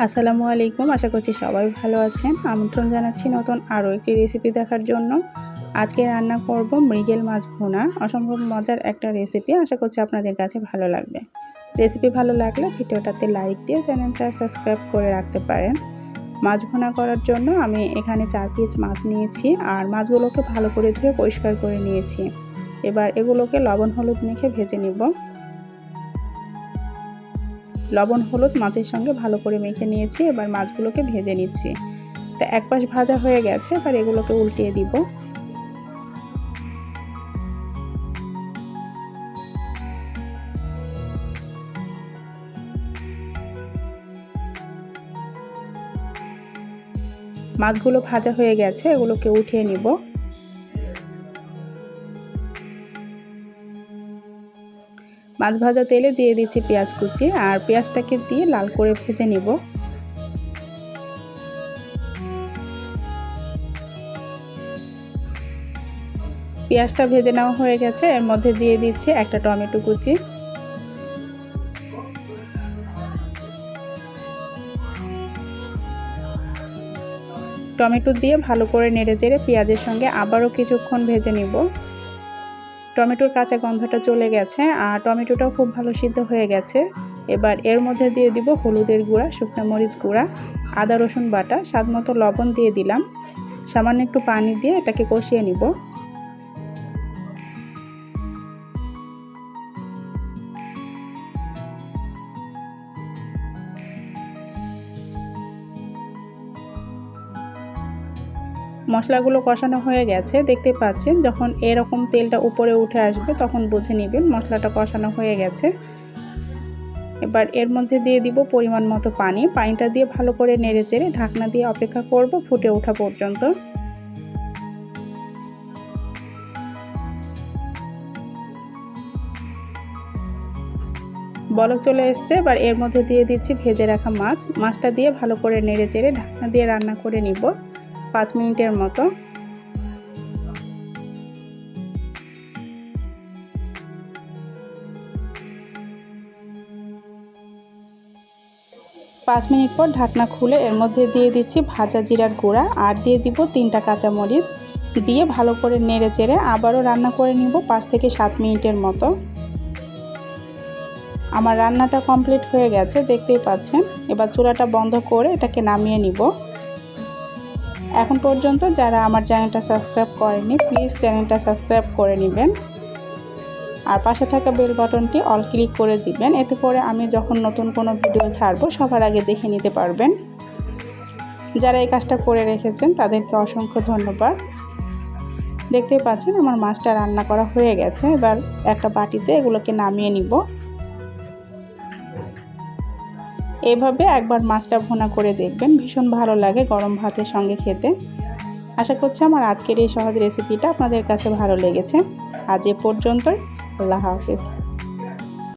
আসসালামু আলাইকুম। আশা করছি সবাই ভালো আছেন। আমন্ত্রণ জানাচ্ছি নতুন আরও একটি রেসিপি দেখার জন্য। আজকে রান্না করব মৃগেল মাছ ভুনা। অসম্ভব মজার একটা রেসিপি, আশা করছি আপনাদের কাছে ভালো লাগবে। রেসিপি ভালো লাগলে ভিডিওটাতে লাইক দিয়ে চ্যানেলটা সাবস্ক্রাইব করে রাখতে পারেন। মাছ ভুনা করার জন্য আমি এখানে 4 পিস মাছ নিয়েছি, আর মাছগুলোকে ভালো করে ধুয়ে পরিষ্কার করে নিয়েছি। এবার এগুলোকে লবণ হলুদ মেখে ভেজে নিব। লবণ হলুদ মাছের সঙ্গে ভালো করে মেখে নিয়েছি। এবার মাছগুলোকে ভেজে নিচ্ছি। তা এক পাশ ভাজা হয়ে গেছে, এবার এগুলোকে উল্টিয়ে দিব। মাছগুলো ভাজা হয়ে গেছে, এগুলোকে উঠিয়ে নিব। মাছ ভাজা তেলে দিয়ে দিচ্ছি পেঁয়াজ কুচি, আর পেঁয়াজটাকে দিয়ে লাল করে ভেজে নিব। পেঁয়াজটা ভেজে নেওয়া হয়ে গেছে, এর মধ্যে দিয়ে দিচ্ছি একটা টমেটো কুচি। টমেটো দিয়ে ভালো করে নেড়েচেড়ে পেঁয়াজের সঙ্গে আবারও কিছুক্ষণ ভেজে নিব। টমেটোর কাঁচা গন্ধটা চলে গেছে, আর টমেটোটাও খুব ভালো সিদ্ধ হয়ে গেছে। এবার এর মধ্যে দিয়ে দিব হলুদের গুঁড়া, শুকনো মরিচ গুঁড়া, আদা রসুন বাটা, স্বাদ মতো লবণ দিয়ে দিলাম। সামান্য একটু পানি দিয়ে এটাকে কষিয়ে নিব। মশলাগুলো কষানো হয়ে গেছে, দেখতে পাচ্ছেন। যখন এরকম তেলটা উপরে উঠে আসবে তখন বুঝে নেবেন মশলাটা কষানো হয়ে গেছে। এবার এর মধ্যে দিয়ে দিব পরিমাণ মতো পানি। পানিটা দিয়ে ভালো করে নেড়েচেড়ে ঢাকনা দিয়ে অপেক্ষা করব ফুটে ওঠা পর্যন্ত। বলক চলে এসছে, এবার এর মধ্যে দিয়ে দিচ্ছি ভেজে রাখা মাছটা দিয়ে ভালো করে নেড়েচেড়ে ঢাকনা দিয়ে রান্না করে নিব 5 মিনিটের মতো। পাঁচ মিনিট পর ঢাকনা খুলে এর মধ্যে দিয়ে দিচ্ছি ভাজা জিরার গুঁড়া, আর দিয়ে দিব 3টা কাঁচামরিচ। দিয়ে ভালো করে নেড়েচেড়ে আবারও রান্না করে নিব 5 থেকে 7 মিনিটের মতো। আমার রান্নাটা কমপ্লিট হয়ে গেছে, দেখতেই পাচ্ছেন। এবার চুলাটা বন্ধ করে এটাকে নামিয়ে নিব। এখন পর্যন্ত যারা আমার চ্যানেলটা সাবস্ক্রাইব করেনি, প্লিজ চ্যানেলটা সাবস্ক্রাইব করে নেবেন, আর পাশে থাকা বেল বাটনটি অল ক্লিক করে দিবেন। এতে করে আমি যখন নতুন কোনো ভিডিও ছাড়বো সবার আগে দেখে নিতে পারবেন। যারা এই কাজটা করে রেখেছেন তাদেরকে অসংখ্য ধন্যবাদ। দেখতেই পাচ্ছেন আমার মাছটা রান্না করা হয়ে গেছে। এবার একটা বাটিতে এগুলোকে নামিয়ে নিব। এভাবে একবার মাছটা ভুনা করে দেখবেন, ভীষণ ভালো লাগে গরম ভাতের সঙ্গে খেতে। আশা করছি আমার আজকের এই সহজ রেসিপিটা আপনাদের কাছে ভালো লেগেছে। আজ এ পর্যন্তই। আল্লাহ হাফেজ।